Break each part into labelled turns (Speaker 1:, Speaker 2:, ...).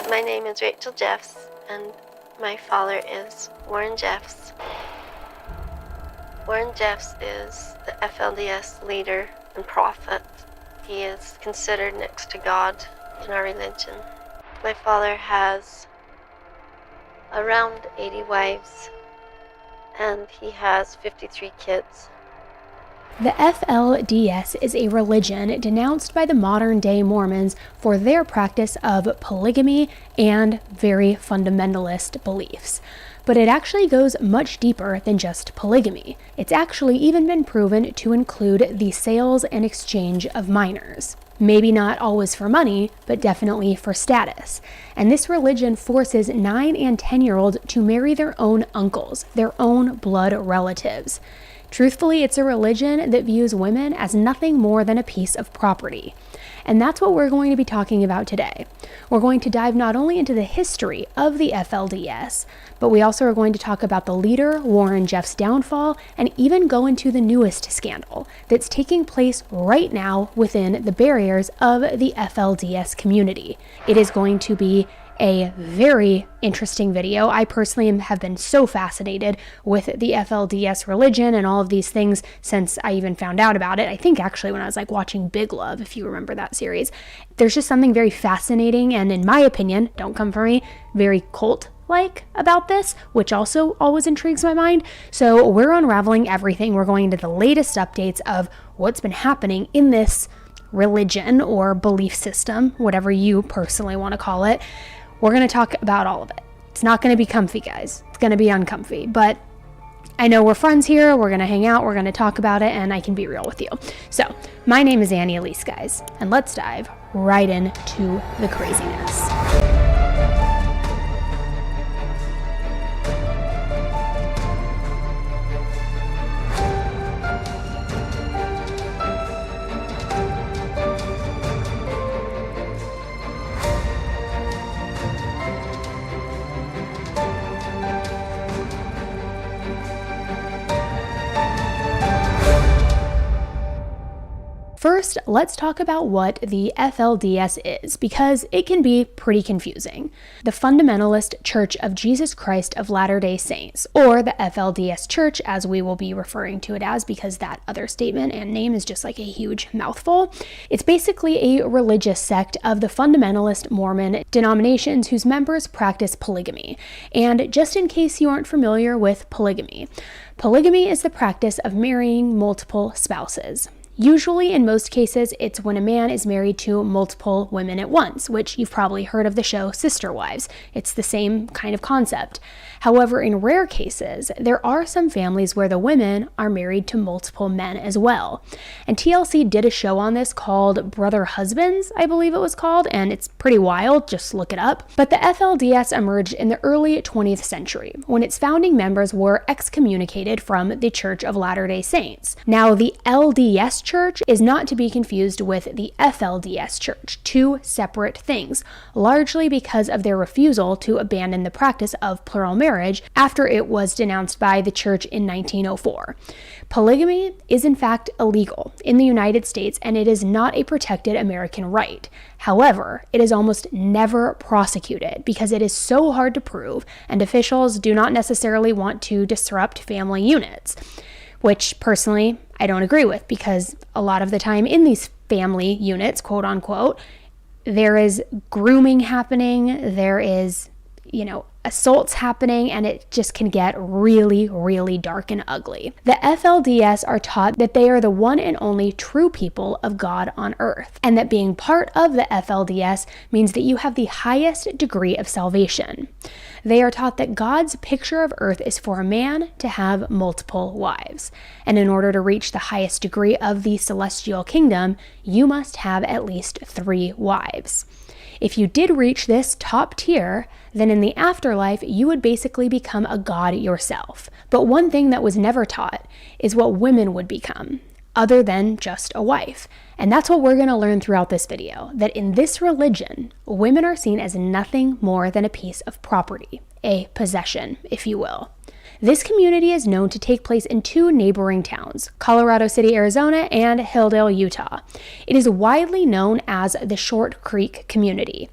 Speaker 1: My name is Rachel Jeffs, and my father is Warren Jeffs. Warren Jeffs is the FLDS leader and prophet. He is considered next to God in our religion. My father has around 80 wives, and he has 53 kids.
Speaker 2: The FLDS is a religion denounced by the modern-day Mormons for their practice of polygamy and very fundamentalist beliefs. But it actually goes much deeper than just polygamy. It's actually even been proven to include the sales and exchange of minors. Maybe not always for money, but definitely for status. And this religion forces 9 and 10-year-olds to marry their own uncles, their own blood relatives. Truthfully, it's a religion that views women as nothing more than a piece of property. And that's what we're going to be talking about today. We're going to dive not only into the history of the FLDS, but we also are going to talk about the leader, Warren Jeffs' downfall, and even go into the newest scandal that's taking place right now within the barriers of the FLDS community. It is going to be a very interesting video. I personally have been so fascinated with the FLDS religion and all of these things since I even found out about it. I think actually when I was watching Big Love, if you remember that series. There's just something very fascinating and, in my opinion, don't come for me, very cult-like about this, which also always intrigues my mind. So we're unraveling everything. We're going into the latest updates of what's been happening in this religion or belief system, whatever you personally want to call it. We're going to talk about all of it. It's not going to be comfy, guys. It's going to be uncomfy, but I know we're friends here. We're going to hang out. We're going to talk about it, and I can be real with you. So, my name is Elise, guys, and let's dive right into the craziness. First, let's talk about what the FLDS is, because it can be pretty confusing. The Fundamentalist Church of Jesus Christ of Latter-day Saints, or the FLDS Church, as we will be referring to it as, because that other statement and name is just like a huge mouthful. It's basically a religious sect of the fundamentalist Mormon denominations whose members practice polygamy. And just in case you aren't familiar with polygamy, polygamy is the practice of marrying multiple spouses. Usually, in most cases, it's when a man is married to multiple women at once, which you've probably heard of the show Sister Wives. It's the same kind of concept. However, in rare cases, there are some families where the women are married to multiple men as well. And TLC did a show on this called Brother Husbands, I believe it was called, and it's pretty wild, just look it up. But the FLDS emerged in the early 20th century, when its founding members were excommunicated from the Church of Latter-day Saints. Now, the LDS Church is not to be confused with the FLDS Church, two separate things, largely because of their refusal to abandon the practice of plural marriage after it was denounced by the church in 1904. Polygamy is in fact illegal in the United States, and it is not a protected American right. However, it is almost never prosecuted because it is so hard to prove, and officials do not necessarily want to disrupt family units, which personally I don't agree with, because a lot of the time in these family units, quote unquote, there is grooming happening, there is, assaults happening, and it just can get really, really dark and ugly. The FLDS are taught that they are the one and only true people of God on earth, and that being part of the FLDS means that you have the highest degree of salvation. They are taught that God's picture of earth is for a man to have multiple wives, and in order to reach the highest degree of the celestial kingdom, you must have at least 3 wives. If you did reach this top tier, then in the afterlife, you would basically become a god yourself. But one thing that was never taught is what women would become, other than just a wife. And that's what we're going to learn throughout this video, that in this religion, women are seen as nothing more than a piece of property, a possession, if you will. This community is known to take place in 2 neighboring towns, Colorado City, Arizona, and Hilldale, Utah. It is widely known as the Short Creek community.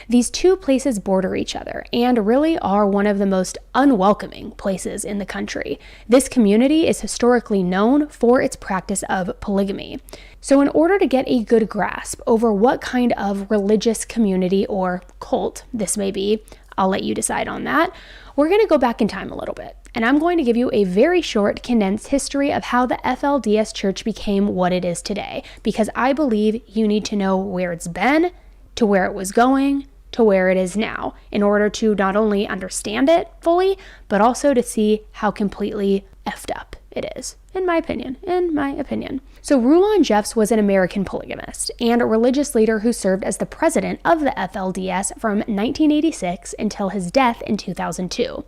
Speaker 2: These two places border each other and really are one of the most unwelcoming places in the country. This community is historically known for its practice of polygamy. So in order to get a good grasp over what kind of religious community or cult this may be, I'll let you decide on that, we're going to go back in time a little bit. And I'm going to give you a very short, condensed history of how the FLDS Church became what it is today, because I believe you need to know where it's been, to where it was going, to where it is now, in order to not only understand it fully, but also to see how completely effed up it is, in my opinion. So Rulon Jeffs was an American polygamist and a religious leader who served as the president of the FLDS from 1986 until his death in 2002.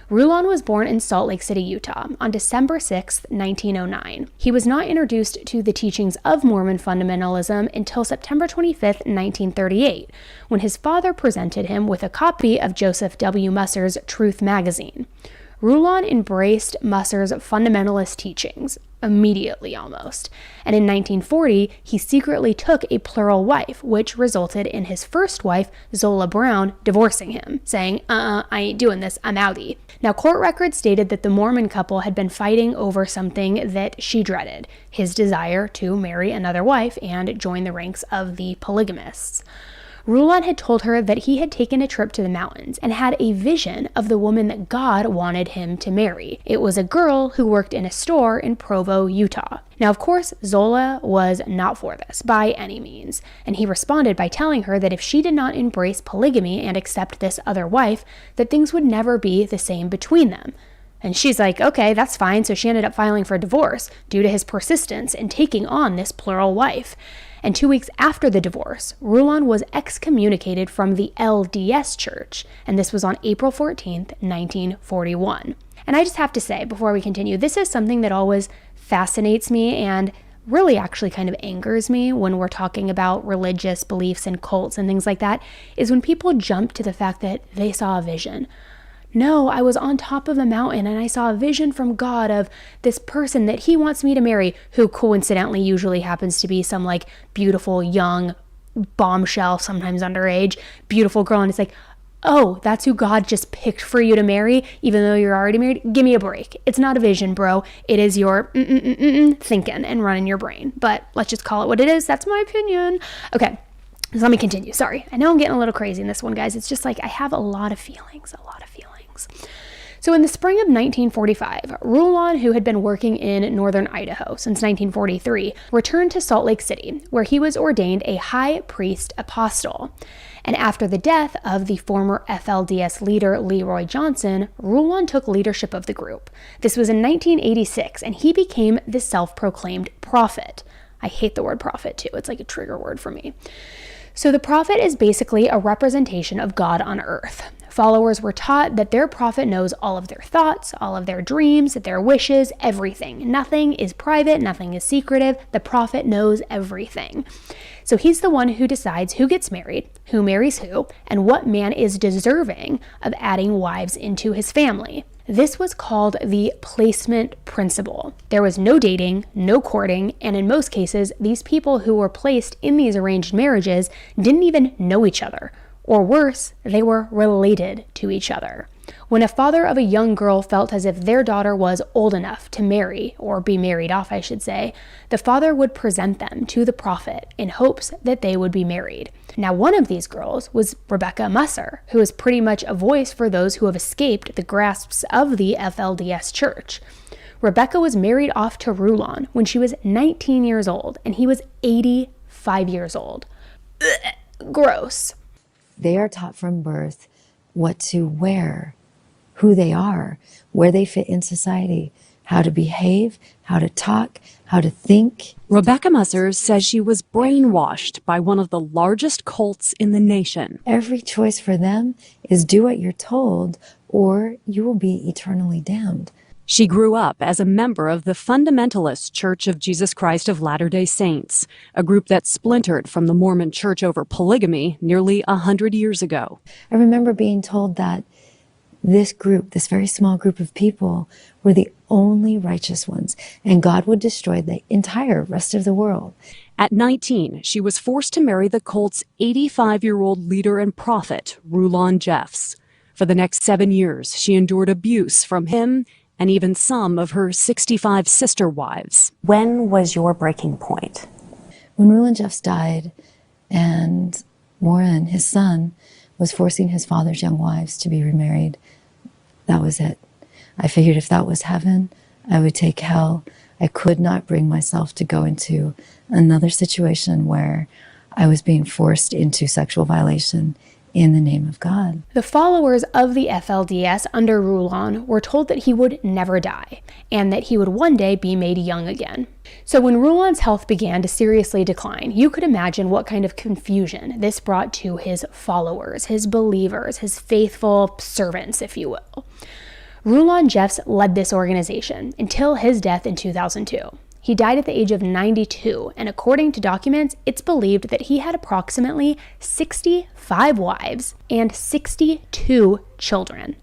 Speaker 2: Rulon was born in Salt Lake City, Utah, on December 6, 1909. He was not introduced to the teachings of Mormon fundamentalism until September 25, 1938, when his father presented him with a copy of Joseph W. Musser's Truth magazine. Rulon embraced Musser's fundamentalist teachings, immediately almost, and in 1940, he secretly took a plural wife, which resulted in his first wife, Zola Brown, divorcing him, saying, I ain't doing this, I'm outie. Now, court records stated that the Mormon couple had been fighting over something that she dreaded, his desire to marry another wife and join the ranks of the polygamists. Rulon had told her that he had taken a trip to the mountains and had a vision of the woman that God wanted him to marry. It was a girl who worked in a store in Provo, Utah. Now, of course, Zola was not for this by any means, and he responded by telling her that if she did not embrace polygamy and accept this other wife, that things would never be the same between them. And she's like, okay, that's fine. So she ended up filing for divorce due to his persistence in taking on this plural wife. And 2 weeks after the divorce, Rulon was excommunicated from the LDS Church, and this was on April 14th, 1941. And I just have to say, before we continue, this is something that always fascinates me and really actually kind of angers me when we're talking about religious beliefs and cults and things like that, is when people jump to the fact that they saw a vision. No, I was on top of a mountain and I saw a vision from God of this person that he wants me to marry, who coincidentally usually happens to be some like beautiful, young, bombshell, sometimes underage, beautiful girl. And it's like, oh, that's who God just picked for you to marry, even though you're already married? Give me a break. It's not a vision, bro. It is your thinking and running your brain. But let's just call it what it is. That's my opinion. Okay. So let me continue. Sorry. I know I'm getting a little crazy in this one, guys. It's just like I have a lot of feelings. So in the spring of 1945, Rulon, who had been working in northern Idaho since 1943, returned to Salt Lake City, where he was ordained a high priest apostle. And after the death of the former FLDS leader Leroy Johnson, Rulon took leadership of the group. This was in 1986, and he became the self-proclaimed prophet. I hate the word prophet, too. It's like a trigger word for me. So the prophet is basically a representation of God on earth. Followers were taught that their prophet knows all of their thoughts, all of their dreams, their wishes, everything. Nothing is private, nothing is secretive. The prophet knows everything. So he's the one who decides who gets married, who marries who, and what man is deserving of adding wives into his family. This was called the placement principle. There was no dating, no courting, and in most cases, these people who were placed in these arranged marriages didn't even know each other. Or worse, they were related to each other. When a father of a young girl felt as if their daughter was old enough to marry, or be married off, I should say, the father would present them to the prophet in hopes that they would be married. Now, one of these girls was Rebecca Musser, who is pretty much a voice for those who have escaped the grasps of the FLDS Church. Rebecca was married off to Rulon when she was 19 years old, and he was 85 years old. Ugh, gross.
Speaker 3: They are taught from birth what to wear, who they are, where they fit in society, how to behave, how to talk, how to think.
Speaker 4: Rebecca Musser says she was brainwashed by one of the largest cults in the nation.
Speaker 3: Every choice for them is do what you're told, or you will be eternally damned.
Speaker 4: She grew up as a member of the Fundamentalist Church of Jesus Christ of Latter-day Saints, a group that splintered from the Mormon Church over polygamy nearly 100 years ago.
Speaker 3: I remember being told that this group, this very small group of people, were the only righteous ones, and God would destroy the entire rest of the world.
Speaker 4: At 19, she was forced to marry the cult's 85-year-old leader and prophet, Rulon Jeffs. For the next 7 years, she endured abuse from him and even some of her 65 sister wives.
Speaker 5: When was your breaking point?
Speaker 3: When Rulon Jeffs died and Warren, his son, was forcing his father's young wives to be remarried, that was it. I figured if that was heaven, I would take hell. I could not bring myself to go into another situation where I was being forced into sexual violation in the name of God.
Speaker 2: The followers of the FLDS under Rulon were told that he would never die and that he would one day be made young again. So when Rulon's health began to seriously decline, you could imagine what kind of confusion this brought to his followers, his believers, his faithful servants, if you will. Rulon Jeffs led this organization until his death in 2002. He died at the age of 92, and according to documents, it's believed that he had approximately 65 wives and 62 children.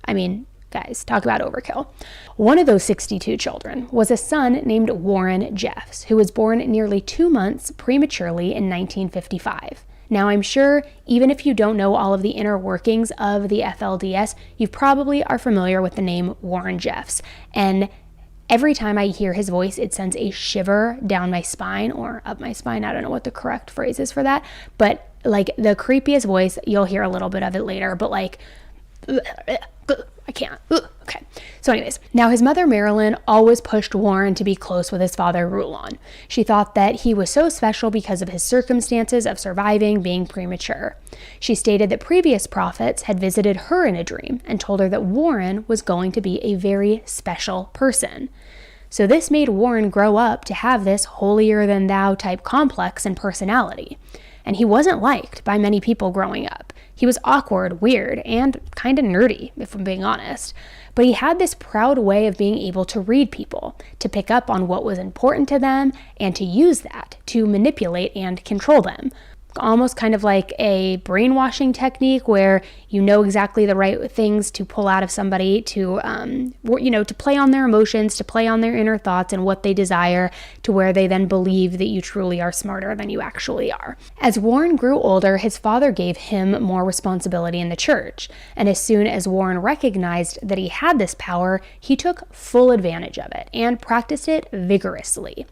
Speaker 2: I mean, guys, talk about overkill. One of those 62 children was a son named Warren Jeffs, who was born nearly 2 months prematurely in 1955. Now, I'm sure even if you don't know all of the inner workings of the FLDS, you probably are familiar with the name Warren Jeffs. And every time I hear his voice, it sends a shiver down my spine or up my spine. I don't know what the correct phrase is for that. But like the creepiest voice, you'll hear a little bit of it later, but like, I can't. Okay. So anyways, now his mother, Marilyn, always pushed Warren to be close with his father, Rulon. She thought that he was so special because of his circumstances of surviving being premature. She stated that previous prophets had visited her in a dream and told her that Warren was going to be a very special person. So this made Warren grow up to have this holier-than-thou type complex and personality. And he wasn't liked by many people growing up. He was awkward, weird, and kind of nerdy, if I'm being honest. But he had this proud way of being able to read people, to pick up on what was important to them, and to use that to manipulate and control them. Almost kind of like a brainwashing technique where you know exactly the right things to pull out of somebody to, to play on their emotions, to play on their inner thoughts and what they desire, to where they then believe that you truly are smarter than you actually are. As Warren grew older, his father gave him more responsibility in the church. And as soon as Warren recognized that he had this power, he took full advantage of it and practiced it vigorously.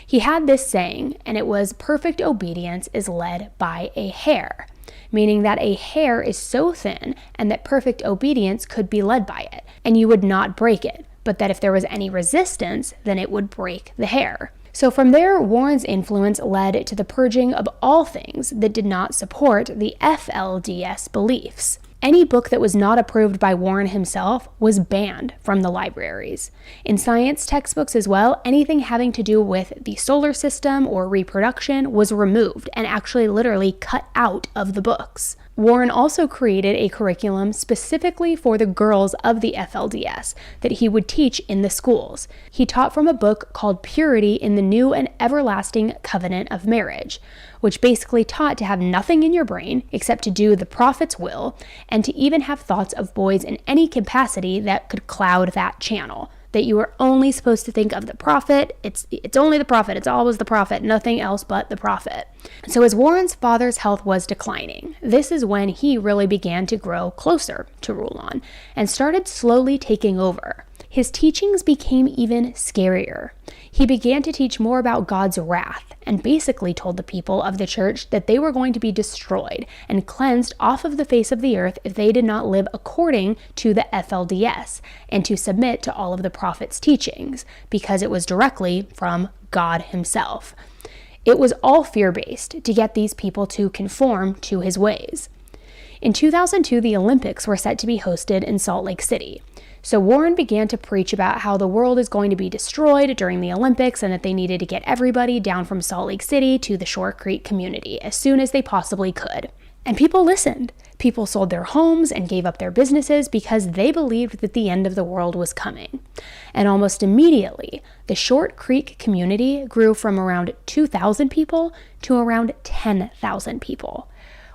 Speaker 2: He had this saying, and it was, perfect obedience is led by a hair, meaning that a hair is so thin and that perfect obedience could be led by it, and you would not break it, but that if there was any resistance, then it would break the hair. So from there, Warren's influence led to the purging of all things that did not support the FLDS beliefs. Any book that was not approved by Warren himself was banned from the libraries. In science textbooks as well, anything having to do with the solar system or reproduction was removed and actually literally cut out of the books. Warren also created a curriculum specifically for the girls of the FLDS that he would teach in the schools. He taught from a book called Purity in the New and Everlasting Covenant of Marriage, which basically taught to have nothing in your brain except to do the prophet's will and to even have thoughts of boys in any capacity that could cloud that channel. That you were only supposed to think of the prophet. It's only the prophet. It's always the prophet. Nothing else but the prophet. So as Warren's father's health was declining, this is when he really began to grow closer to Rulon and started slowly taking over. His teachings became even scarier. He began to teach more about God's wrath and basically told the people of the church that they were going to be destroyed and cleansed off of the face of the earth if they did not live according to the FLDS and to submit to all of the prophet's teachings because it was directly from God himself. It was all fear-based to get these people to conform to his ways. In 2002, the Olympics were set to be hosted in Salt Lake City. So Warren began to preach about how the world is going to be destroyed during the Olympics and that they needed to get everybody down from Salt Lake City to the Short Creek community as soon as they possibly could. And people listened. People sold their homes and gave up their businesses because they believed that the end of the world was coming. And almost immediately, the Short Creek community grew from around 2,000 people to around 10,000 people.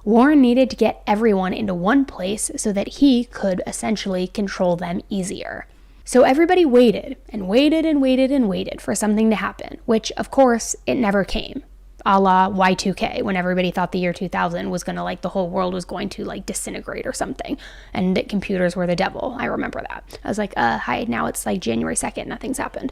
Speaker 2: Warren needed to get everyone into one place so that he could essentially control them easier. So everybody waited and waited and waited and waited for something to happen, which of course it never came. A la Y2K, when everybody thought the year 2000 was going to, like, the whole world was going to, like, disintegrate or something, and that computers were the devil. I remember that. I was like, hi, now it's like January 2nd, nothing's happened.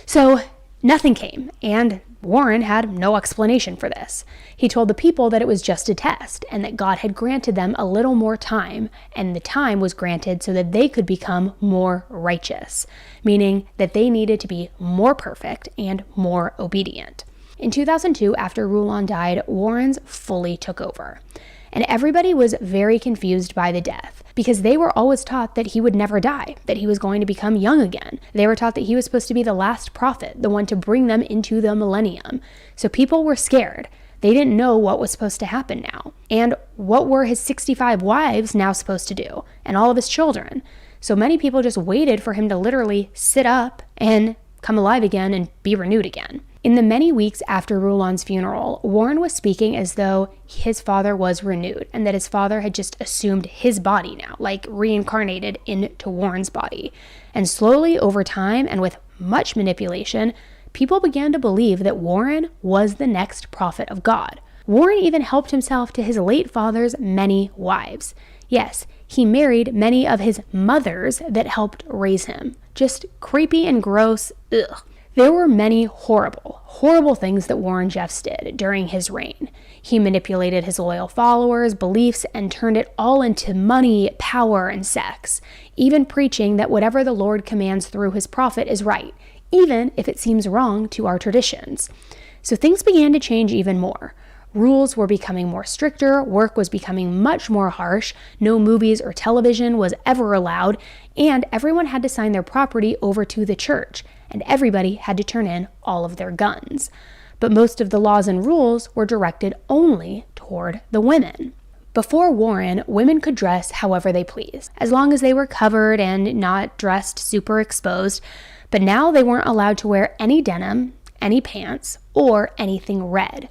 Speaker 2: So nothing came, and Warren had no explanation for this. He told the people that it was just a test, and that God had granted them a little more time, and the time was granted so that they could become more righteous, meaning that they needed to be more perfect and more obedient. In 2002, after Rulon died, Warrens fully took over. And everybody was very confused by the death, because they were always taught that he would never die, that he was going to become young again. They were taught that he was supposed to be the last prophet, the one to bring them into the millennium. So people were scared. They didn't know what was supposed to happen now. And what were his 65 wives now supposed to do? And all of his children. So many people just waited for him to literally sit up and come alive again and be renewed again. In the many weeks after Rulon's funeral, Warren was speaking as though his father was renewed and that his father had just assumed his body now, like reincarnated into Warren's body. And slowly over time and with much manipulation, people began to believe that Warren was the next prophet of God. Warren even helped himself to his late father's many wives. Yes, he married many of his mothers that helped raise him. Just creepy and gross. Ugh. There were many horrible things that Warren Jeffs did during his reign. He manipulated his loyal followers' beliefs and turned it all into money, power, and sex, even preaching that whatever the Lord commands through his prophet is right, even if it seems wrong to our traditions. So things began to change even more. Rules were becoming more stricter, work was becoming much more harsh, no movies or television was ever allowed, and everyone had to sign their property over to the church, and everybody had to turn in all of their guns. But most of the laws and rules were directed only toward the women. Before Warren, women could dress however they pleased, as long as they were covered and not dressed super exposed, but now they weren't allowed to wear any denim, any pants, or anything red.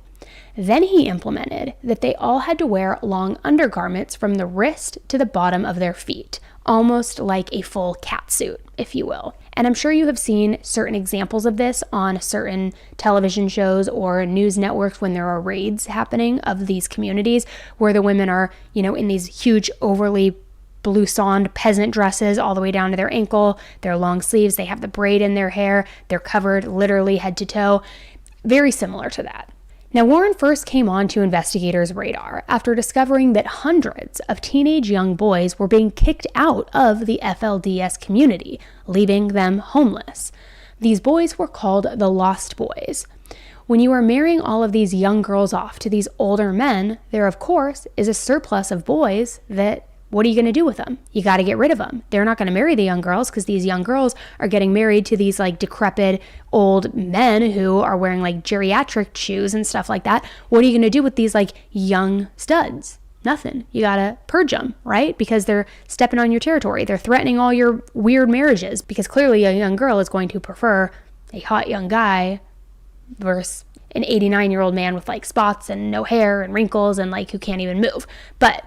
Speaker 2: Then he implemented that they all had to wear long undergarments from the wrist to the bottom of their feet, almost like a full catsuit, if you will. And I'm sure you have seen certain examples of this on certain television shows or news networks when there are raids happening of these communities where the women are, in these huge overly bloussoned peasant dresses all the way down to their ankle, their long sleeves, they have the braid in their hair, they're covered literally head to toe. Very similar to that. Now, Warren first came onto investigators' radar after discovering that hundreds of teenage young boys were being kicked out of the FLDS community, leaving them homeless. These boys were called the Lost Boys. When you are marrying all of these young girls off to these older men, there, of course, is a surplus of boys that, what are you going to do with them? You got to get rid of them. They're not going to marry the young girls because these young girls are getting married to these like decrepit old men who are wearing like geriatric shoes and stuff like that. What are you going to do with these like young studs? Nothing. You got to purge them, right? Because they're stepping on your territory. They're threatening all your weird marriages because clearly a young girl is going to prefer a hot young guy versus an 89-year-old man with like spots and no hair and wrinkles and like who can't even move. But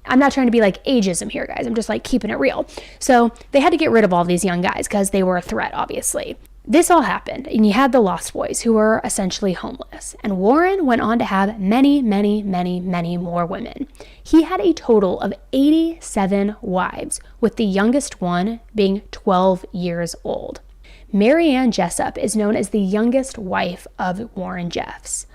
Speaker 2: I'm not trying to be like ageism here, guys. I'm just like keeping it real. So they had to get rid of all these young guys because they were a threat, obviously. This all happened, and you had the Lost Boys who were essentially homeless. And Warren went on to have many more women. He had a total of 87 wives, with the youngest one being 12 years old. Mary Ann Jessup is known as the youngest wife of Warren Jeffs.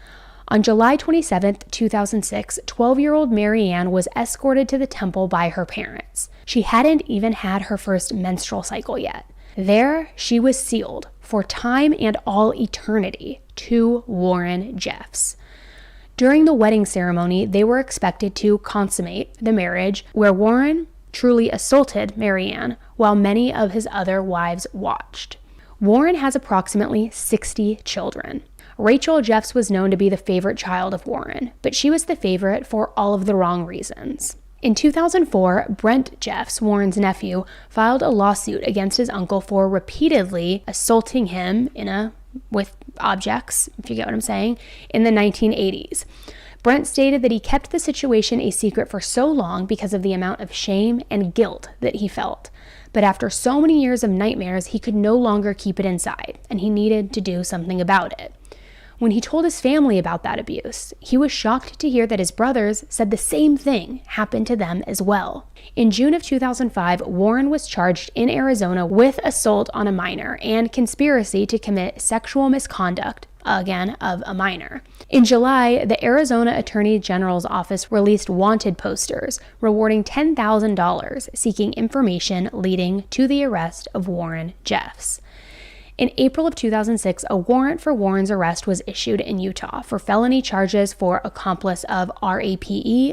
Speaker 2: On July 27, 2006, 12-year-old Mary Ann was escorted to the temple by her parents. She hadn't even had her first menstrual cycle yet. There, she was sealed for time and all eternity to Warren Jeffs. During the wedding ceremony, they were expected to consummate the marriage, where Warren truly assaulted Mary Ann while many of his other wives watched. Warren has approximately 60 children. Rachel Jeffs was known to be the favorite child of Warren, but she was the favorite for all of the wrong reasons. In 2004, Brent Jeffs, Warren's nephew, filed a lawsuit against his uncle for repeatedly assaulting him with objects, if you get what I'm saying, in the 1980s. Brent stated that he kept the situation a secret for so long because of the amount of shame and guilt that he felt. But after so many years of nightmares, he could no longer keep it inside, and he needed to do something about it. When he told his family about that abuse, he was shocked to hear that his brothers said the same thing happened to them as well. In June of 2005, Warren was charged in Arizona with assault on a minor and conspiracy to commit sexual misconduct, again, of a minor. In July, the Arizona Attorney General's office released wanted posters rewarding $10,000 seeking information leading to the arrest of Warren Jeffs. In April of 2006, a warrant for Warren's arrest was issued in Utah for felony charges for accomplice of rape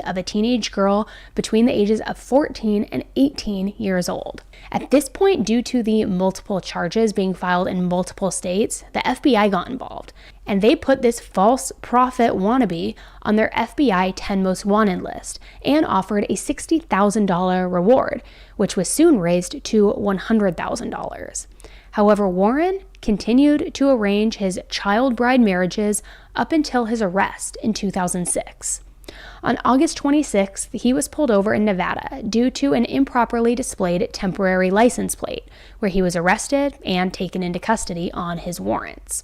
Speaker 2: of a teenage girl between the ages of 14 and 18 years old. At this point, due to the multiple charges being filed in multiple states, the FBI got involved, and they put this false prophet wannabe on their FBI 10 Most Wanted list and offered a $60,000 reward, which was soon raised to $100,000. However, Warren continued to arrange his child bride marriages up until his arrest in 2006. On August 26th, he was pulled over in Nevada due to an improperly displayed temporary license plate, where he was arrested and taken into custody on his warrants.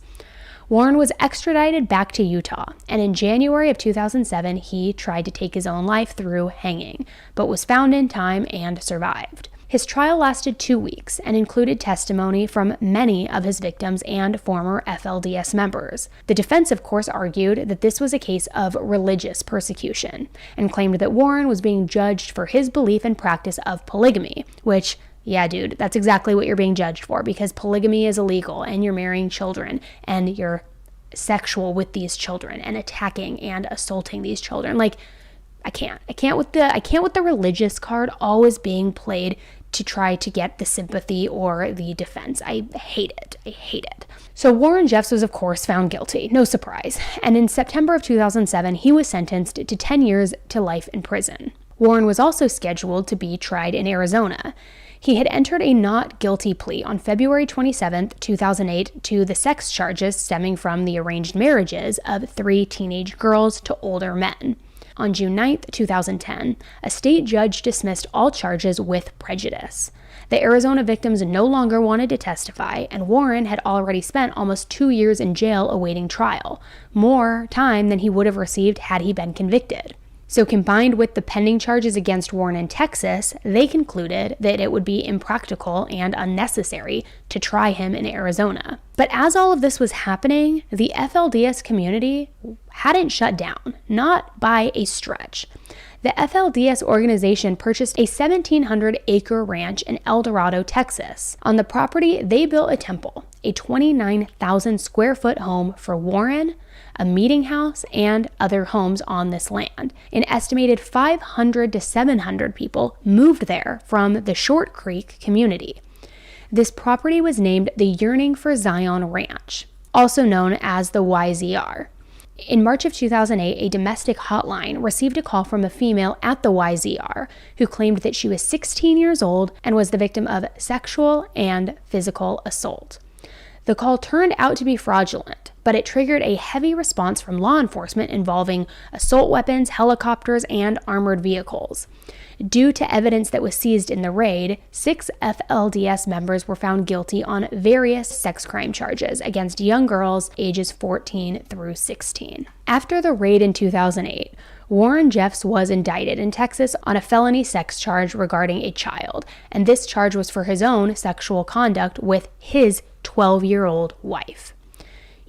Speaker 2: Warren was extradited back to Utah, and in January of 2007, he tried to take his own life through hanging, but was found in time and survived. His trial lasted 2 weeks and included testimony from many of his victims and former FLDS members. The defense, of course, argued that this was a case of religious persecution and claimed that Warren was being judged for his belief and practice of polygamy, which, yeah, dude, that's exactly what you're being judged for, because polygamy is illegal and you're marrying children and you're sexual with these children and attacking and assaulting these children. Like, I can't with the religious card always being played to try to get the sympathy or the defense. I hate it. So Warren Jeffs was, of course, found guilty, no surprise, and in September of 2007, he was sentenced to 10 years to life in prison. Warren was also scheduled to be tried in Arizona. He had entered a not guilty plea on February 27, 2008, to the sex charges stemming from the arranged marriages of 3 teenage girls to older men. On June 9, 2010, a state judge dismissed all charges with prejudice. The Arizona victims no longer wanted to testify, and Warren had already spent almost 2 years in jail awaiting trial, more time than he would have received had he been convicted. So combined with the pending charges against Warren in Texas, they concluded that it would be impractical and unnecessary to try him in Arizona. But as all of this was happening, the FLDS community hadn't shut down, not by a stretch. The FLDS organization purchased a 1,700-acre ranch in El Dorado, Texas. On the property, they built a temple, a 29,000-square-foot home for Warren, a meeting house, and other homes on this land. An estimated 500 to 700 people moved there from the Short Creek community. This property was named the Yearning for Zion Ranch, also known as the YZR. In March of 2008, a domestic hotline received a call from a female at the YZR who claimed that she was 16 years old and was the victim of sexual and physical assault. The call turned out to be fraudulent, but it triggered a heavy response from law enforcement involving assault weapons, helicopters, and armored vehicles. Due to evidence that was seized in the raid, 6 FLDS members were found guilty on various sex crime charges against young girls ages 14 through 16. After the raid in 2008, Warren Jeffs was indicted in Texas on a felony sex charge regarding a child, and this charge was for his own sexual conduct with his 12-year-old wife.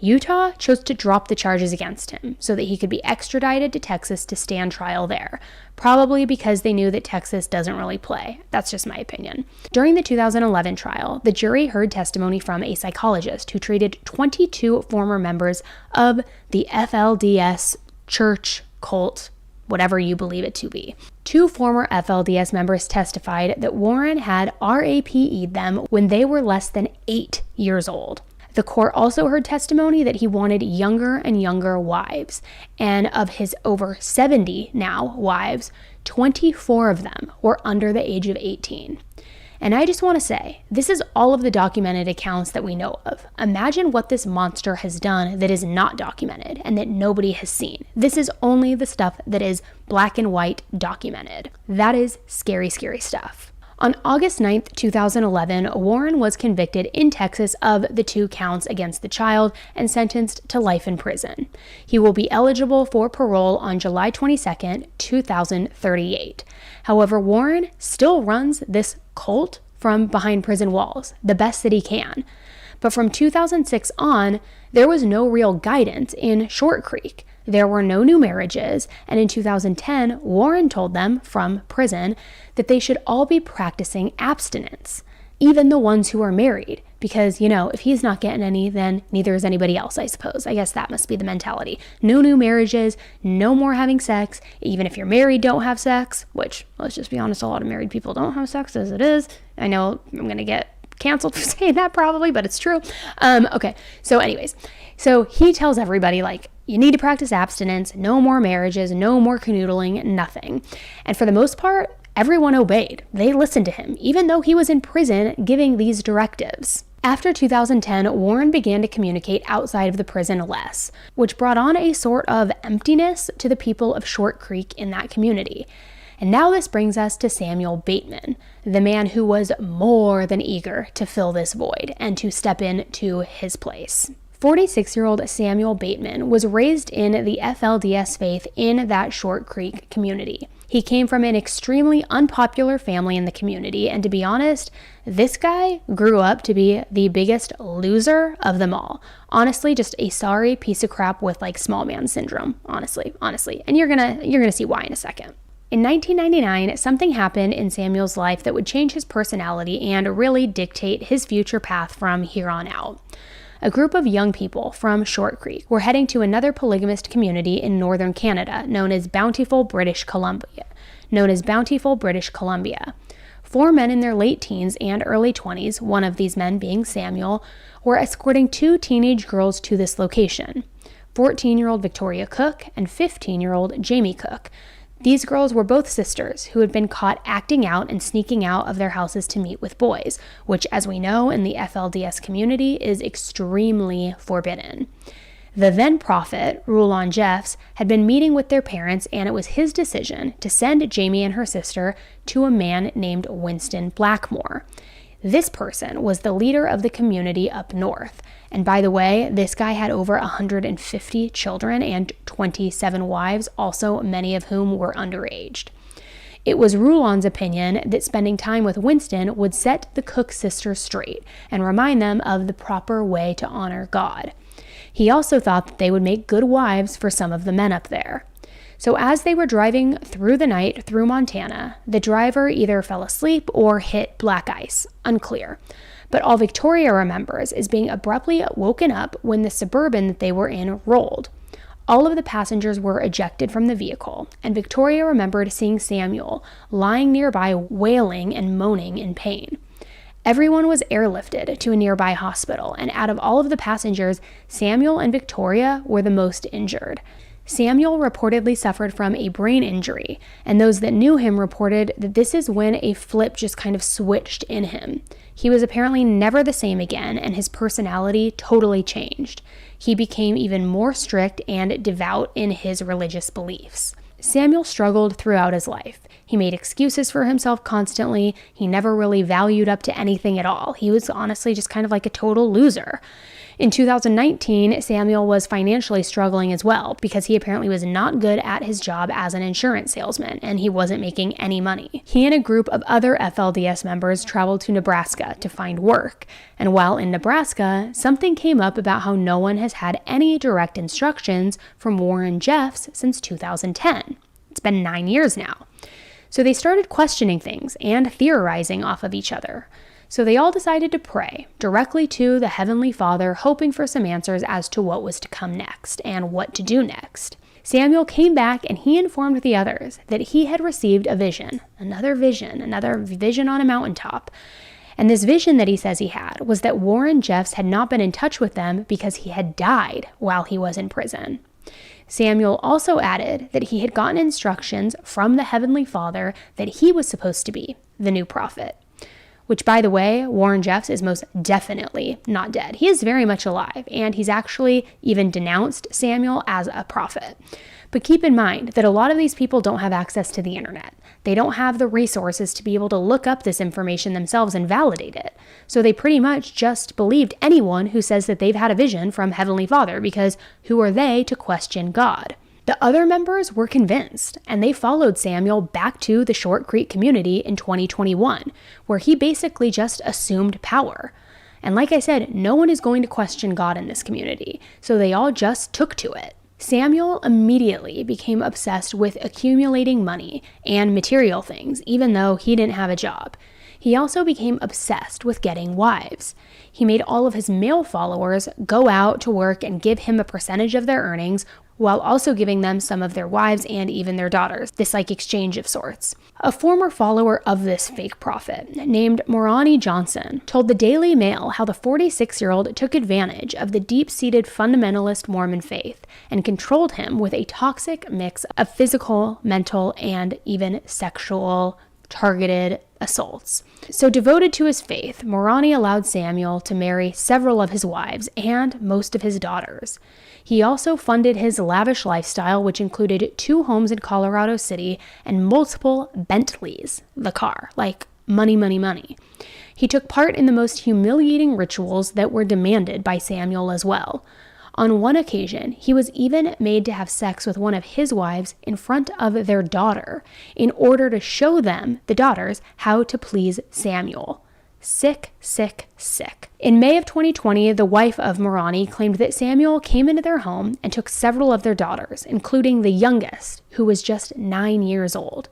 Speaker 2: Utah chose to drop the charges against him so that he could be extradited to Texas to stand trial there, probably because they knew that Texas doesn't really play. That's just my opinion. During the 2011 trial, the jury heard testimony from a psychologist who treated 22 former members of the FLDS church cult, whatever you believe it to be. 2 former FLDS members testified that Warren had RAPE'd them when they were less than 8 years old. The court also heard testimony that he wanted younger and younger wives, and of his over 70 now wives, 24 of them were under the age of 18. And I just want to say, this is all of the documented accounts that we know of. Imagine what this monster has done that is not documented and that nobody has seen. This is only the stuff that is black and white documented. That is scary, scary stuff. On August 9th, 2011, Warren was convicted in Texas of the 2 counts against the child and sentenced to life in prison. He will be eligible for parole on July 22nd, 2038. However, Warren still runs this cult from behind prison walls, the best that he can. But from 2006 on, there was no real guidance in Short Creek. There were no new marriages, and in 2010, Warren told them from prison that they should all be practicing abstinence, even the ones who are married, because, if he's not getting any, then neither is anybody else, I suppose. I guess that must be the mentality. No new marriages, no more having sex. Even if you're married, don't have sex, which, let's just be honest, a lot of married people don't have sex as it is. I know I'm going to get canceled for saying that probably, but it's true. Okay, so anyways, so he tells everybody, you need to practice abstinence, no more marriages, no more canoodling, nothing. And for the most part, everyone obeyed. They listened to him, even though he was in prison giving these directives. After 2010, Warren began to communicate outside of the prison less, which brought on a sort of emptiness to the people of Short Creek in that community. And now this brings us to Samuel Bateman, the man who was more than eager to fill this void and to step into his place. 46-year-old Samuel Bateman was raised in the FLDS faith in that Short Creek community. He came from an extremely unpopular family in the community, and to be honest, this guy grew up to be the biggest loser of them all. Honestly, just a sorry piece of crap with small man syndrome, honestly. And you're gonna see why in a second. In 1999, something happened in Samuel's life that would change his personality and really dictate his future path from here on out. A group of young people from Short Creek were heading to another polygamist community in northern Canada known as Bountiful, British Columbia. 4 men in their late teens and early 20s, one of these men being Samuel, were escorting 2 teenage girls to this location, 14-year-old Victoria Cook and 15-year-old Jamie Cook. These girls were both sisters who had been caught acting out and sneaking out of their houses to meet with boys, which, as we know in the FLDS community, is extremely forbidden. The then prophet, Rulon Jeffs, had been meeting with their parents, and it was his decision to send Jamie and her sister to a man named Winston Blackmore. This person was the leader of the community up north. And by the way, this guy had over 150 children and 27 wives, also many of whom were underaged. It was Rulon's opinion that spending time with Winston would set the Cook sisters straight and remind them of the proper way to honor God. He also thought that they would make good wives for some of the men up there. So as they were driving through the night through Montana, the driver either fell asleep or hit black ice, unclear. But all Victoria remembers is being abruptly woken up when the Suburban that they were in rolled. All of the passengers were ejected from the vehicle, and Victoria remembered seeing Samuel lying nearby wailing and moaning in pain. Everyone was airlifted to a nearby hospital, and out of all of the passengers, Samuel and Victoria were the most injured. Samuel reportedly suffered from a brain injury, and those that knew him reported that this is when a flip just kind of switched in him. He was apparently never the same again, and his personality totally changed. He became even more strict and devout in his religious beliefs. Samuel struggled throughout his life. He made excuses for himself constantly. He never really valued up to anything at all. He was honestly just kind of like a total loser. In 2019, Samuel was financially struggling as well because he apparently was not good at his job as an insurance salesman, and he wasn't making any money. He and a group of other FLDS members traveled to Nebraska to find work, and while in Nebraska, something came up about how no one has had any direct instructions from Warren Jeffs since 2010. It's been 9 years now. So they started questioning things and theorizing off of each other. So they all decided to pray directly to the Heavenly Father, hoping for some answers as to what was to come next and what to do next. Samuel came back and he informed the others that he had received a vision, another vision on a mountaintop. And this vision that he says he had was that Warren Jeffs had not been in touch with them because he had died while he was in prison. Samuel also added that he had gotten instructions from the Heavenly Father that he was supposed to be the new prophet. which, by the way, Warren Jeffs is most definitely not dead. He is very much alive, and he's actually even denounced Samuel as a prophet. But keep in mind that a lot of these people don't have access to the internet. They don't have the resources to be able to look up this information themselves and validate it. So they pretty much just believed anyone who says that they've had a vision from Heavenly Father, because who are they to question God? The other members were convinced, and they followed Samuel back to the Short Creek community in 2021, where he basically just assumed power. And like I said, no one is going to question God in this community, so they all just took to it. Samuel immediately became obsessed with accumulating money and material things, even though he didn't have a job. He also became obsessed with getting wives. He made all of his male followers go out to work and give him a percentage of their earnings, while also giving them some of their wives and even their daughters, this exchange of sorts. A former follower of this fake prophet, named Morani Johnson, told the Daily Mail how the 46-year-old took advantage of the deep-seated fundamentalist Mormon faith and controlled him with a toxic mix of physical, mental, and even sexual targeted assaults. So devoted to his faith, Morani allowed Samuel to marry several of his wives and most of his daughters. He also funded his lavish lifestyle, which included 2 homes in Colorado City and multiple Bentleys, the car, money, money, money. He took part in the most humiliating rituals that were demanded by Samuel as well. On one occasion, he was even made to have sex with one of his wives in front of their daughter in order to show them, the daughters, how to please Samuel. Sick, sick, sick. In May of 2020, the wife of Morani claimed that Samuel came into their home and took several of their daughters, including the youngest, who was just 9 years old.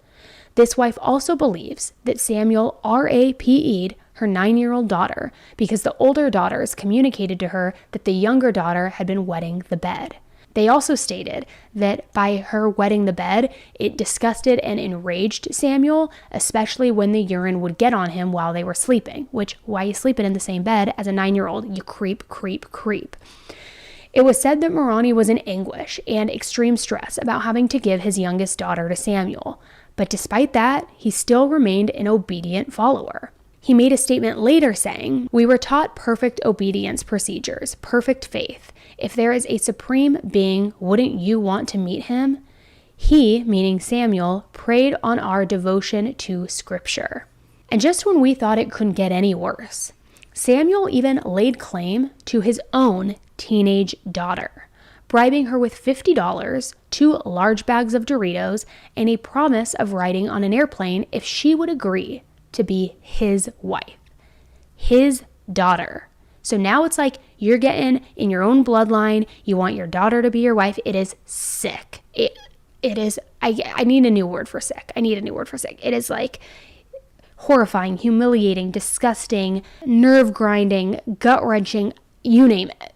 Speaker 2: This wife also believes that Samuel RAPE'd her 9-year-old daughter because the older daughters communicated to her that the younger daughter had been wetting the bed. They also stated that by her wetting the bed, it disgusted and enraged Samuel, especially when the urine would get on him while they were sleeping, which, why are you sleeping in the same bed as a 9-year-old? You creep, creep, creep. It was said that Morani was in anguish and extreme stress about having to give his youngest daughter to Samuel, but despite that, he still remained an obedient follower. He made a statement later saying, "We were taught perfect obedience procedures, perfect faith. If there is a supreme being, wouldn't you want to meet him?" He, meaning Samuel, prayed on our devotion to Scripture. And just when we thought it couldn't get any worse, Samuel even laid claim to his own teenage daughter, bribing her with $50, 2 large bags of Doritos, and a promise of riding on an airplane if she would agree to be his wife. His daughter. So now it's you're getting in your own bloodline, you want your daughter to be your wife. It is sick. It is, I need a new word for sick. It is horrifying, humiliating, disgusting, nerve-grinding, gut-wrenching, you name it.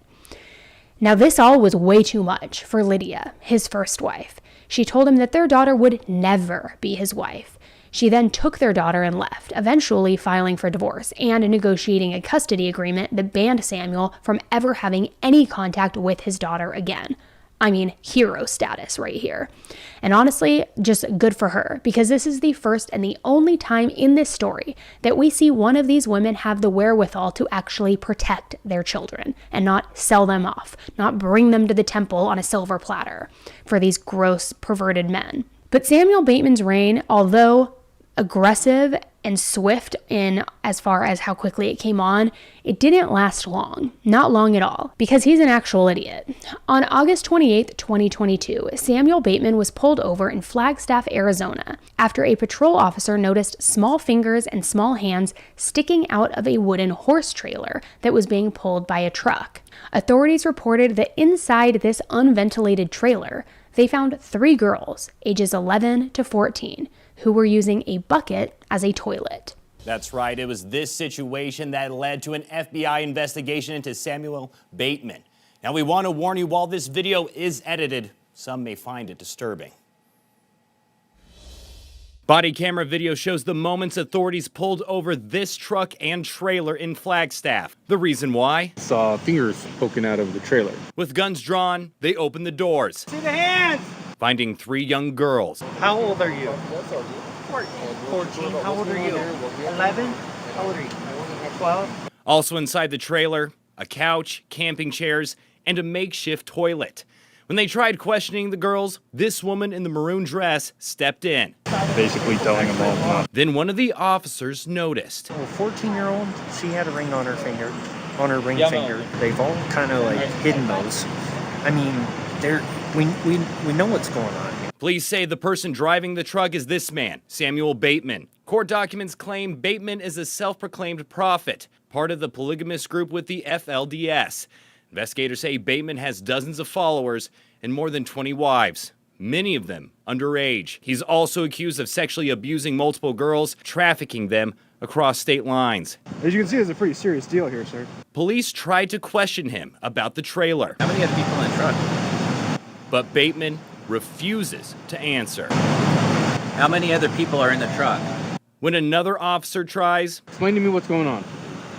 Speaker 2: Now this all was way too much for Lydia, his first wife. She told him that their daughter would never be his wife. She then took their daughter and left, eventually filing for divorce and negotiating a custody agreement that banned Samuel from ever having any contact with his daughter again. I mean, hero status right here. And honestly, just good for her, because this is the first and the only time in this story that we see one of these women have the wherewithal to actually protect their children and not sell them off, not bring them to the temple on a silver platter for these gross, perverted men. But Samuel Bateman's reign, although aggressive and swift in as far as how quickly it came on, it didn't last long. Not long at all, because he's an actual idiot. On August 28, 2022, Samuel Bateman was pulled over in Flagstaff, Arizona, after a patrol officer noticed small fingers and small hands sticking out of a wooden horse trailer that was being pulled by a truck. Authorities reported that inside this unventilated trailer, they found 3 girls, ages 11 to 14, who were using a bucket as a toilet.
Speaker 6: That's right. It was this situation that led to an FBI investigation into Samuel Bateman. Now, we want to warn you, while this video is edited, some may find it disturbing. Body camera video shows the moments authorities pulled over this truck and trailer in Flagstaff. The reason why?
Speaker 7: Saw fingers poking out of the trailer.
Speaker 6: With guns drawn, they opened the doors.
Speaker 8: See the hands!
Speaker 6: Finding 3 young girls.
Speaker 8: How old are you? 14. How old are you? 11? How old are you? 12.
Speaker 6: Also inside the trailer, a couch, camping chairs, and a makeshift toilet. When they tried questioning the girls, this woman in the maroon dress stepped in.
Speaker 7: Basically telling them all not.
Speaker 6: Then one of the officers noticed.
Speaker 8: A 14-year-old, she had a ring on her finger, on her ring finger. They've all kind of like hidden those. I mean, we know what's going on here.
Speaker 6: Police say the person driving the truck is this man, Samuel Bateman. Court documents claim Bateman is a self-proclaimed prophet, part of the polygamous group with the FLDS. Investigators say Bateman has dozens of followers and more than 20 wives, many of them underage. He's also accused of sexually abusing multiple girls, trafficking them across state lines.
Speaker 7: As you can see, it's a pretty serious deal here, sir.
Speaker 6: Police tried to question him about the trailer.
Speaker 9: How many other people in the truck?
Speaker 6: But Bateman refuses to answer.
Speaker 9: How many other people are in the truck?
Speaker 6: When another officer tries,
Speaker 7: Explain to me what's going on.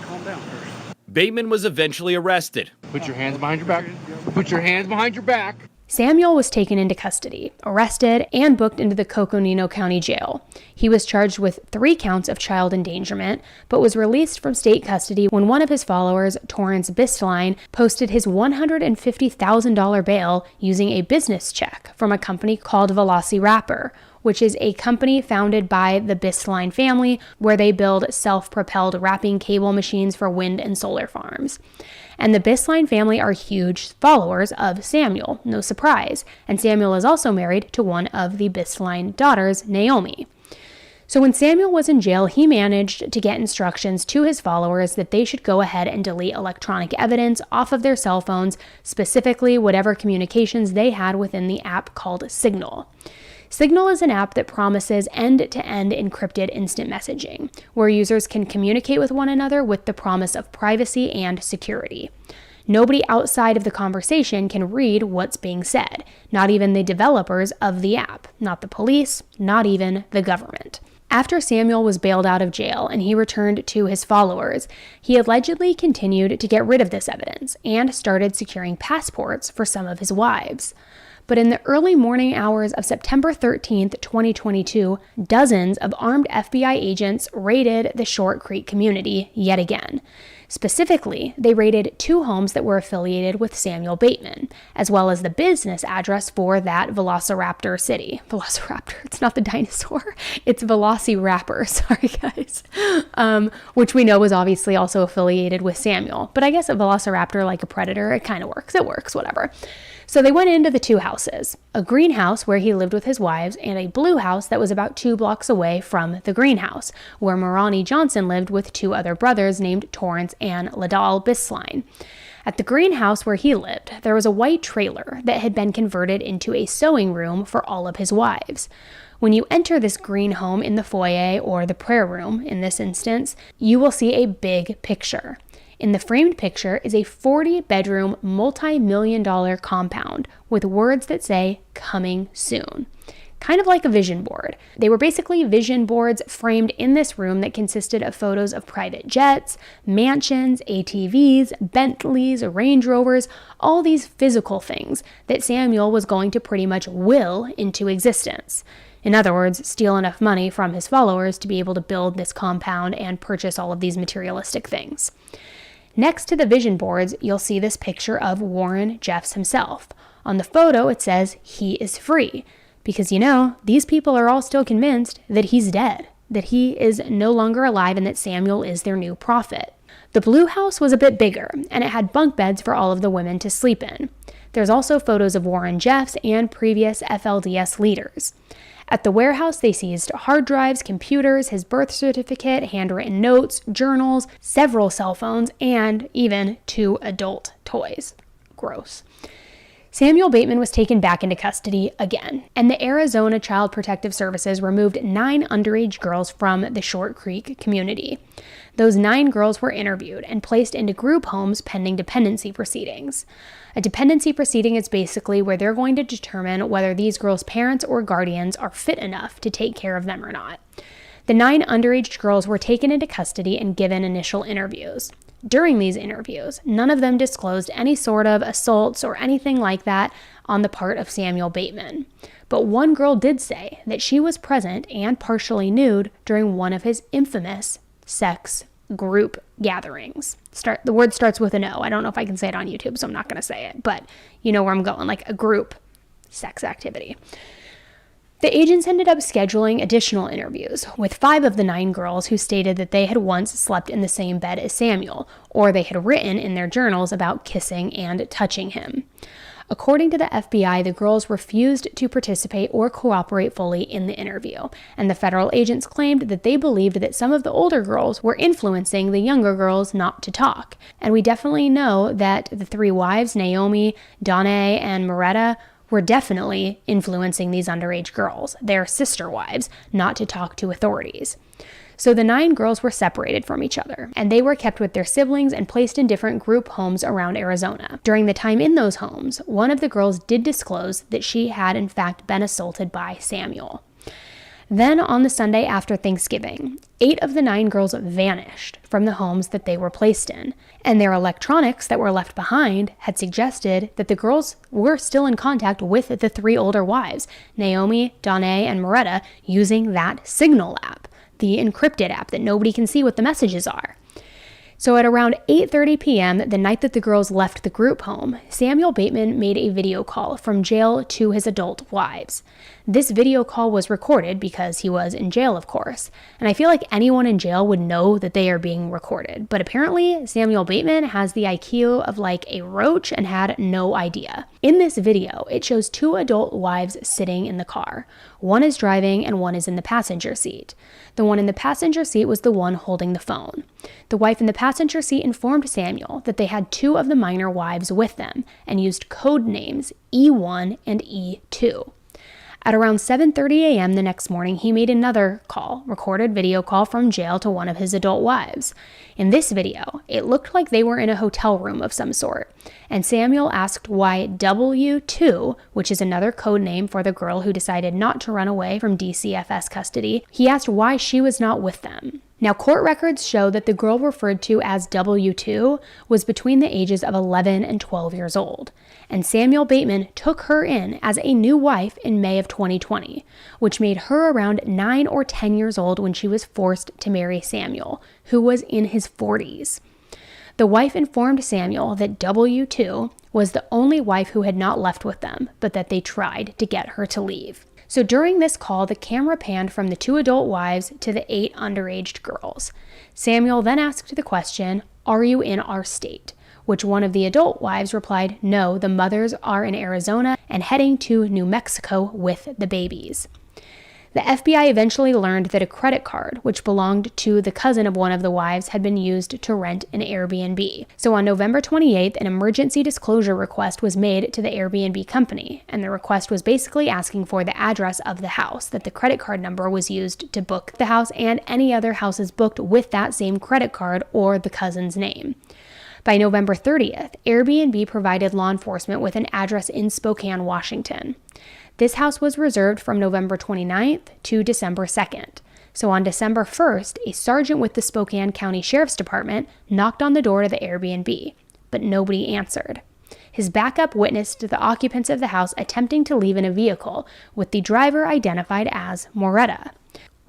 Speaker 7: Calm down first.
Speaker 6: Bateman was eventually arrested.
Speaker 7: Put your hands behind your back. Put your hands behind your back.
Speaker 2: Samuel was taken into custody, arrested, and booked into the Coconino County Jail. He was charged with 3 counts of child endangerment, but was released from state custody when one of his followers, Torrance Bistline, posted his $150,000 bail using a business check from a company called Velociraptor, which is a company founded by the Bistline family where they build self-propelled wrapping cable machines for wind and solar farms. And the Bistline family are huge followers of Samuel, no surprise. And Samuel is also married to one of the Bistline daughters, Naomi. So when Samuel was in jail, he managed to get instructions to his followers that they should go ahead and delete electronic evidence off of their cell phones, specifically whatever communications they had within the app called Signal. Signal is an app that promises end-to-end encrypted instant messaging, where users can communicate with one another with the promise of privacy and security. Nobody outside of the conversation can read what's being said, not even the developers of the app, not the police, not even the government. After Samuel was bailed out of jail and he returned to his followers, he allegedly continued to get rid of this evidence and started securing passports for some of his wives. But in the early morning hours of September 13th, 2022, dozens of armed FBI agents raided the Short Creek community yet again. Specifically, they raided 2 homes that were affiliated with Samuel Bateman, as well as the business address for that Velociraptor city. Velociraptor, it's not the dinosaur, it's Velociraptor, sorry guys. Which we know was obviously also affiliated with Samuel. But I guess a Velociraptor, like a predator, it kind of works. It works, whatever. So they went into the 2 houses, a greenhouse where he lived with his wives and a blue house that was about 2 blocks away from the greenhouse, where Marani Johnson lived with 2 other brothers named Torrance and Ladal Bistline. At the greenhouse where he lived, there was a white trailer that had been converted into a sewing room for all of his wives. When you enter this green home in the foyer, or the prayer room in this instance, you will see a big picture. In the framed picture is a 40-bedroom, multi-million-dollar compound with words that say, "Coming soon." Kind of like a vision board. They were basically vision boards framed in this room that consisted of photos of private jets, mansions, ATVs, Bentleys, Range Rovers, all these physical things that Samuel was going to pretty much will into existence. In other words, steal enough money from his followers to be able to build this compound and purchase all of these materialistic things. Next to the vision boards, you'll see this picture of Warren Jeffs himself. On the photo, it says he is free. Because, these people are all still convinced that he's dead, that he is no longer alive, and that Samuel is their new prophet. The blue house was a bit bigger, and it had bunk beds for all of the women to sleep in. There's also photos of Warren Jeffs and previous FLDS leaders. At the warehouse, they seized hard drives, computers, his birth certificate, handwritten notes, journals, several cell phones, and even 2 adult toys. Gross. Samuel Bateman was taken back into custody again, and the Arizona Child Protective Services removed 9 underage girls from the Short Creek community. Those 9 girls were interviewed and placed into group homes pending dependency proceedings. A dependency proceeding is basically where they're going to determine whether these girls' parents or guardians are fit enough to take care of them or not. The 9 underage girls were taken into custody and given initial interviews. During these interviews, none of them disclosed any sort of assaults or anything like that on the part of Samuel Bateman. But one girl did say that she was present and partially nude during one of his infamous sex group gatherings. The word starts with an O. I don't know if I can say it on YouTube, so I'm not going to say it, but you know where I'm going, like a group sex activity. The agents ended up scheduling additional interviews with 5 of the 9 girls who stated that they had once slept in the same bed as Samuel, or they had written in their journals about kissing and touching him. According to the FBI, the girls refused to participate or cooperate fully in the interview, and the federal agents claimed that they believed that some of the older girls were influencing the younger girls not to talk. And we definitely know that the 3 wives, Naomi, Donna, and Moretta, were definitely influencing these underage girls, their sister wives, not to talk to authorities. So the 9 girls were separated from each other, and they were kept with their siblings and placed in different group homes around Arizona. During the time in those homes, one of the girls did disclose that she had in fact been assaulted by Samuel. Then on the Sunday after Thanksgiving, 8 of the 9 girls vanished from the homes that they were placed in, and their electronics that were left behind had suggested that the girls were still in contact with the 3 older wives, Naomi, Donna, and Moretta, using that Signal app, the encrypted app that nobody can see what the messages are. So at around 8:30 p.m., the night that the girls left the group home, Samuel Bateman made a video call from jail to his adult wives. This video call was recorded because he was in jail, of course, and I feel like anyone in jail would know that they are being recorded, but apparently Samuel Bateman has the IQ of like a roach and had no idea. In this video, it shows 2 adult wives sitting in the car. One is driving and one is in the passenger seat. The one in the passenger seat was the one holding the phone. The wife in the passenger seat informed Samuel that they had 2 of the minor wives with them and used code names E1 and E2. At around 7:30 a.m. the next morning, he made another call, recorded video call from jail to one of his adult wives. In this video, it looked like they were in a hotel room of some sort, and Samuel asked why W2, which is another code name for the girl who decided not to run away from DCFS custody, he asked why she was not with them. Now, court records show that the girl referred to as W2 was between the ages of 11 and 12 years old, and Samuel Bateman took her in as a new wife in May of 2020, which made her around 9 or 10 years old when she was forced to marry Samuel, who was in his 40s. The wife informed Samuel that W2 was the only wife who had not left with them, but that they tried to get her to leave. So during this call, the camera panned from the 2 adult wives to the 8 underage girls. Samuel then asked the question, "Are you in our state?" Which one of the adult wives replied, "No, the mothers are in Arizona and heading to New Mexico with the babies." The FBI eventually learned that a credit card, which belonged to the cousin of one of the wives, had been used to rent an Airbnb. So on November 28th, an emergency disclosure request was made to the Airbnb company, and the request was basically asking for the address of the house that the credit card number was used to book the house and any other houses booked with that same credit card or the cousin's name. By November 30th, Airbnb provided law enforcement with an address in Spokane, Washington. This house was reserved from November 29th to December 2nd. So on December 1st, a sergeant with the Spokane County Sheriff's Department knocked on the door to the Airbnb, but nobody answered. His backup witnessed the occupants of the house attempting to leave in a vehicle, with the driver identified as Moretta,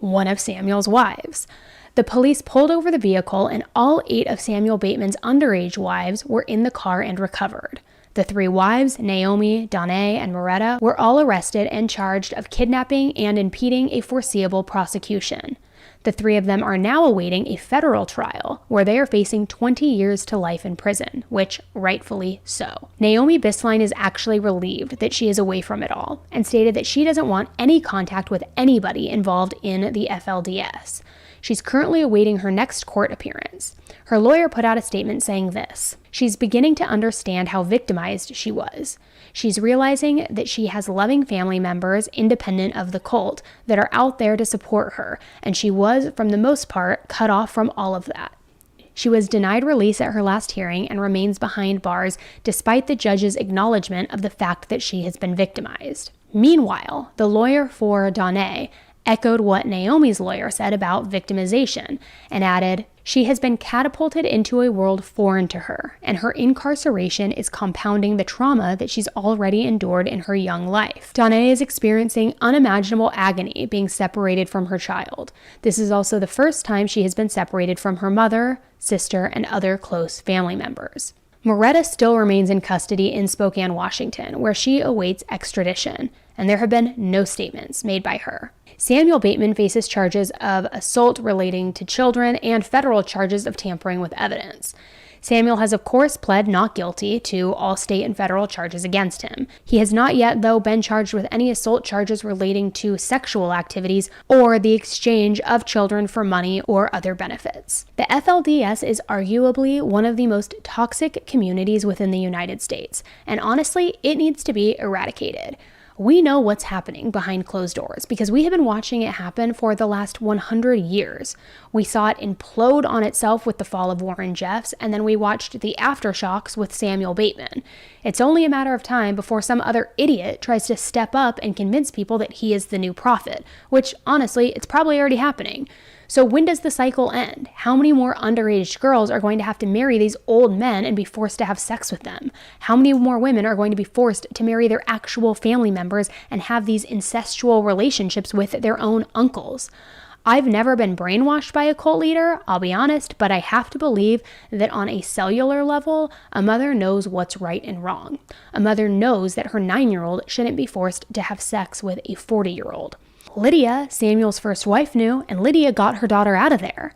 Speaker 2: one of Samuel's wives. The police pulled over the vehicle, and all 8 of Samuel Bateman's underage wives were in the car and recovered. The 3 wives, Naomi, Donna, and Moretta, were all arrested and charged of kidnapping and impeding a foreseeable prosecution. The 3 of them are now awaiting a federal trial, where they are facing 20 years to life in prison, which rightfully so. Naomi Bisline is actually relieved that she is away from it all, and stated that she doesn't want any contact with anybody involved in the FLDS. She's currently awaiting her next court appearance. Her lawyer put out a statement saying this: "She's beginning to understand how victimized she was. She's realizing that she has loving family members independent of the cult that are out there to support her, and she was, for the most part, cut off from all of that. She was denied release at her last hearing and remains behind bars despite the judge's acknowledgement of the fact that she has been victimized." Meanwhile, the lawyer for Donna echoed what Naomi's lawyer said about victimization, and added, "She has been catapulted into a world foreign to her, and her incarceration is compounding the trauma that she's already endured in her young life. Danae is experiencing unimaginable agony being separated from her child. This is also the first time she has been separated from her mother, sister, and other close family members." Moretta still remains in custody in Spokane, Washington, where she awaits extradition, and there have been no statements made by her. Samuel Bateman faces charges of assault relating to children and federal charges of tampering with evidence. Samuel has, of course, pled not guilty to all state and federal charges against him. He has not yet, though, been charged with any assault charges relating to sexual activities or the exchange of children for money or other benefits. The FLDS is arguably one of the most toxic communities within the United States, and honestly, it needs to be eradicated. We know what's happening behind closed doors because we have been watching it happen for the last 100 years. We saw it implode on itself with the fall of Warren Jeffs, and then we watched the aftershocks with Samuel Bateman. It's only a matter of time before some other idiot tries to step up and convince people that he is the new prophet, which honestly, it's probably already happening. So when does the cycle end? How many more underage girls are going to have to marry these old men and be forced to have sex with them? How many more women are going to be forced to marry their actual family members and have these incestual relationships with their own uncles? I've never been brainwashed by a cult leader, I'll be honest, but I have to believe that on a cellular level, a mother knows what's right and wrong. A mother knows that her 9-year-old shouldn't be forced to have sex with a 40-year-old. Lydia, Samuel's first wife, knew, and Lydia got her daughter out of there.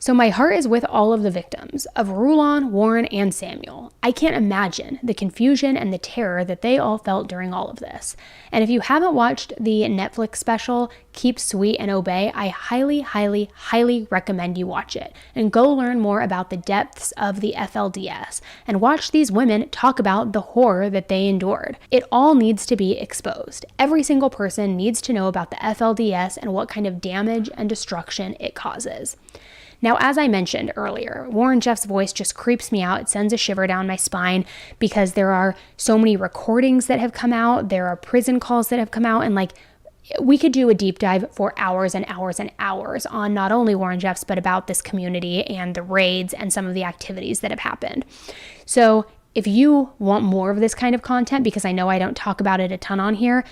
Speaker 2: So my heart is with all of the victims of Rulon, Warren, and Samuel. I can't imagine the confusion and the terror that they all felt during all of this. And if you haven't watched the Netflix special, Keep Sweet and Obey, I highly, highly, highly recommend you watch it and go learn more about the depths of the FLDS and watch these women talk about the horror that they endured. It all needs to be exposed. Every single person needs to know about the FLDS and what kind of damage and destruction it causes. Now, as I mentioned earlier, Warren Jeff's voice just creeps me out. It sends a shiver down my spine because there are so many recordings that have come out. There are prison calls that have come out. And we could do a deep dive for hours and hours and hours on not only Warren Jeff's, but about this community and the raids and some of the activities that have happened. So if you want more of this kind of content, because I know I don't talk about it a ton on here,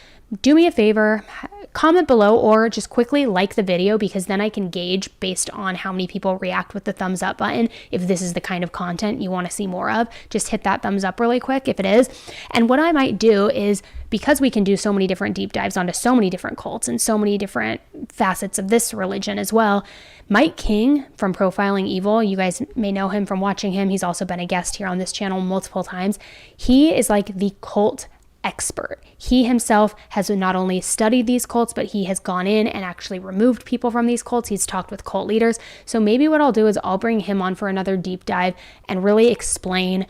Speaker 2: do me a favor, comment below or just quickly like the video because then I can gauge based on how many people react with the thumbs up button. If this is the kind of content you want to see more of, just hit that thumbs up really quick if it is. And what I might do is, because we can do so many different deep dives onto so many different cults and so many different facets of this religion as well, Mike King from Profiling Evil, you guys may know him from watching him. He's also been a guest here on this channel multiple times. He is like the cult expert. He himself has not only studied these cults, but he has gone in and actually removed people from these cults. He's talked with cult leaders. So maybe what I'll do is I'll bring him on for another deep dive and really explain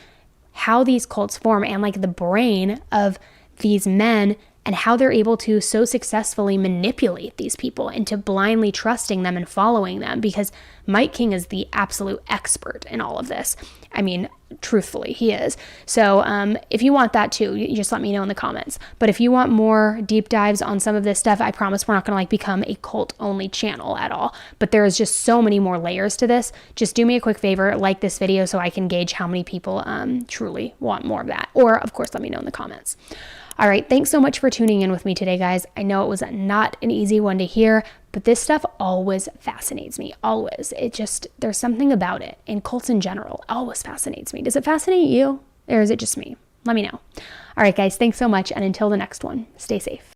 Speaker 2: how these cults form and the brain of these men and how they're able to so successfully manipulate these people into blindly trusting them and following them, because Mike King is the absolute expert in all of this. I mean, truthfully, he is. So if you want that too, you just let me know in the comments. But if you want more deep dives on some of this stuff, I promise we're not going to become a cult only channel at all. But there is just so many more layers to this. Just do me a quick favor, like this video so I can gauge how many people truly want more of that. Or of course, let me know in the comments. All right, thanks so much for tuning in with me today, guys. I know it was not an easy one to hear, but this stuff always fascinates me, always. There's something about it, and cults in general always fascinates me. Does it fascinate you, or is it just me? Let me know. All right, guys, thanks so much, and until the next one, stay safe.